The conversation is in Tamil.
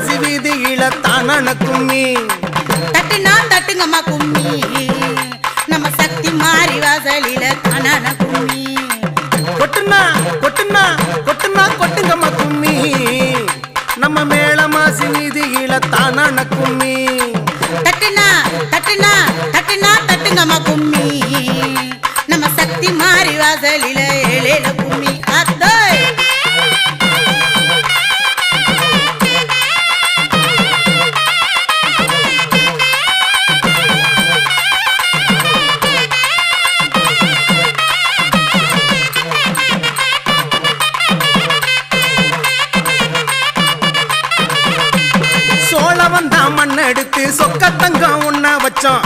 மாசி வீதியில தானான கும்மி தட்டுனா தட்டுங்கம்மா கும்மி நம்ம சக்தி மாறி வாசலில தானான கும்மி கொட்டுனா கொட்டுனா கொட்டுனா கொட்டுங்கம்மா கும்மி நம்ம மேல மாசி வீதியில தானான கும்மி தட்டுனா தட்டுனா தட்டுனா தட்டுங்கம்மா கும்மி நம்ம சக்தி மாறி வாசலில ஏழேல கும்மி அத்தோ சோழ வந்தா மண்ணெடுத்து சொக்க தங்கம் உண்ண வச்சோம்